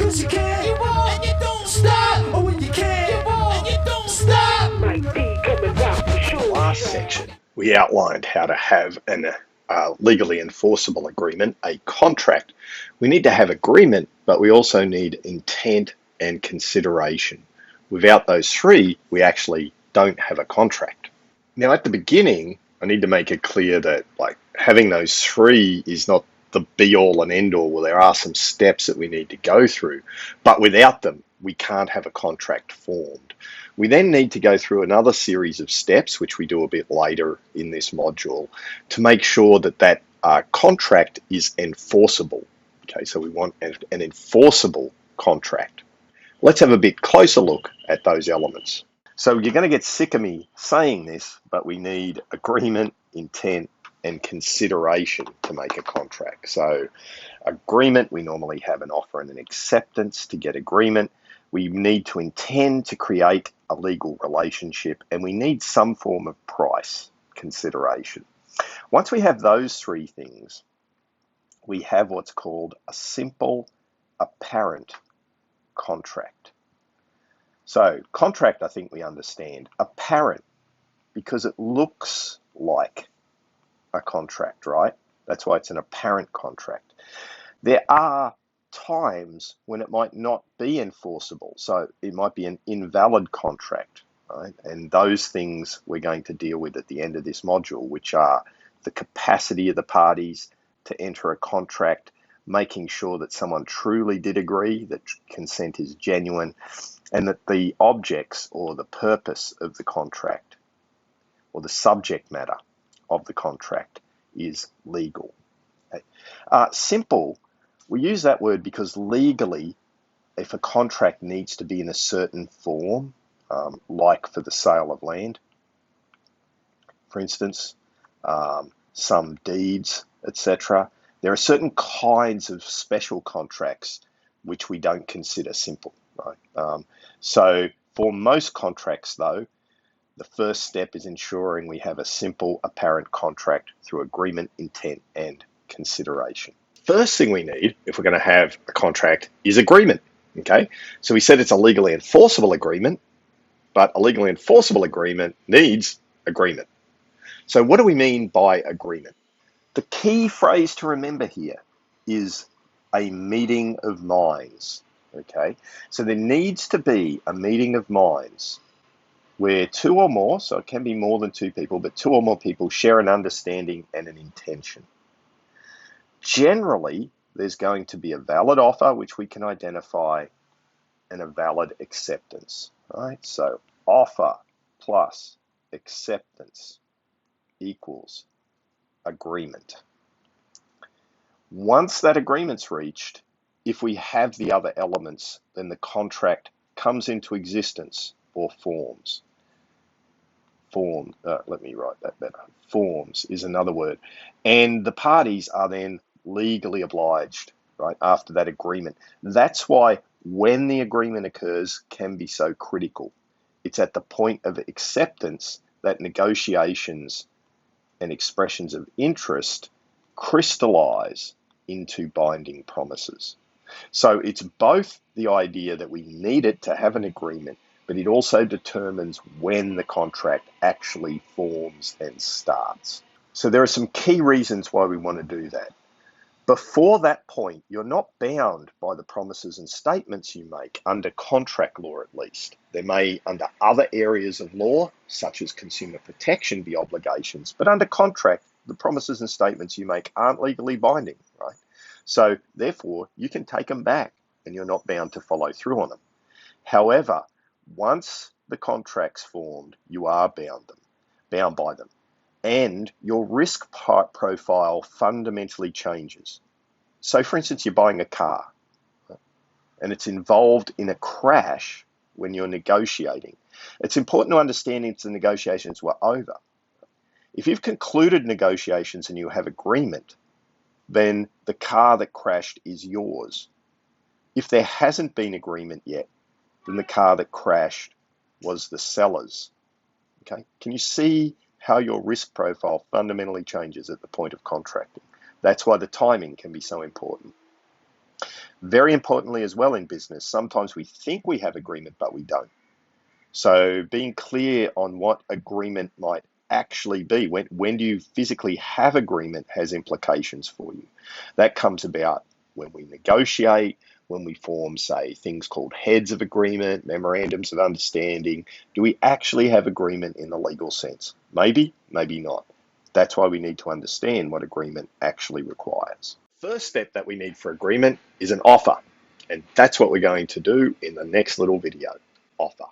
'cause you can't, you won't, and you don't stop. Or when you can't, you won't, and you don't stop. Last section, we outlined how to have an legally enforceable agreement, a contract. We need to have agreement, but we also need intent and consideration. Without those three, we actually don't have a contract. Now, at the beginning, I need to make it clear that having those three is not the be all and end all. Well, there are some steps that we need to go through, but without them, we can't have a contract formed. We then need to go through another series of steps, which we do a bit later in this module, to make sure that that contract is enforceable. Okay, so we want an enforceable contract. Let's have a bit closer look at those elements. So you're going to get sick of me saying this, but we need agreement, intent, and consideration to make a contract. So agreement, we normally have an offer and an acceptance to get agreement. We need to intend to create a legal relationship, and we need some form of price consideration. Once we have those three things, we have what's called a simple apparent contract. So contract, I think we understand. Apparent, because it looks like a contract, right? That's why it's an apparent contract. There are times when it might not be enforceable. So it might be an invalid contract, right? And those things we're going to deal with at the end of this module, which are the capacity of the parties to enter a contract, making sure that someone truly did agree, that consent is genuine, and that the objects or the purpose of the contract or the subject matter of the contract is legal. Okay. Simple, we use that word because legally, if a contract needs to be in a certain form, like for the sale of land, for instance, some deeds, etc., there are certain kinds of special contracts which we don't consider simple, right? So for most contracts, though, the first step is ensuring we have a simple, apparent contract through agreement, intent, and consideration. First thing we need, if we're going to have a contract, is agreement. Okay, so we said it's a legally enforceable agreement, but a legally enforceable agreement needs agreement. So what do we mean by agreement? The key phrase to remember here is a meeting of minds. Okay, so there needs to be a meeting of minds where two or more, so it can be more than two people, but two or more people share an understanding and an intention. Generally, there's going to be a valid offer, which we can identify, and a valid acceptance, right? So offer plus acceptance equals agreement. Once that agreement's reached, if we have the other elements, then the contract comes into existence or forms. Let me write that better. Forms is another word. And the parties are then legally obliged, right, after that agreement. That's why when the agreement occurs can be so critical. It's at the point of acceptance that negotiations and expressions of interest crystallize into binding promises. So it's both the idea that we need it to have an agreement, but it also determines when the contract actually forms and starts. So there are some key reasons why we want to do that. Before that point, you're not bound by the promises and statements you make under contract law, at least. There may, under other areas of law, such as consumer protection, be obligations, but under contract, the promises and statements you make aren't legally binding, right? So therefore, you can take them back and you're not bound to follow through on them. However, once the contract's formed, you are bound by them, and your risk profile fundamentally changes. So for instance, you're buying a car and it's involved in a crash when you're negotiating. It's important to understand if the negotiations were over. If you've concluded negotiations and you have agreement, then the car that crashed is yours. If there hasn't been agreement yet, then the car that crashed was the seller's. Okay, can you see how your risk profile fundamentally changes at the point of contracting? That's why the timing can be so important. Very importantly as well in business, sometimes we think we have agreement, but we don't. So being clear on what agreement might actually be, when do you physically have agreement, has implications for you. That comes about when we negotiate, when we form, say, things called heads of agreement, memorandums of understanding. Do we actually have agreement in the legal sense? Maybe, maybe not. That's why we need to understand what agreement actually requires. First step that we need for agreement is an offer. And that's what we're going to do in the next little video. Offer.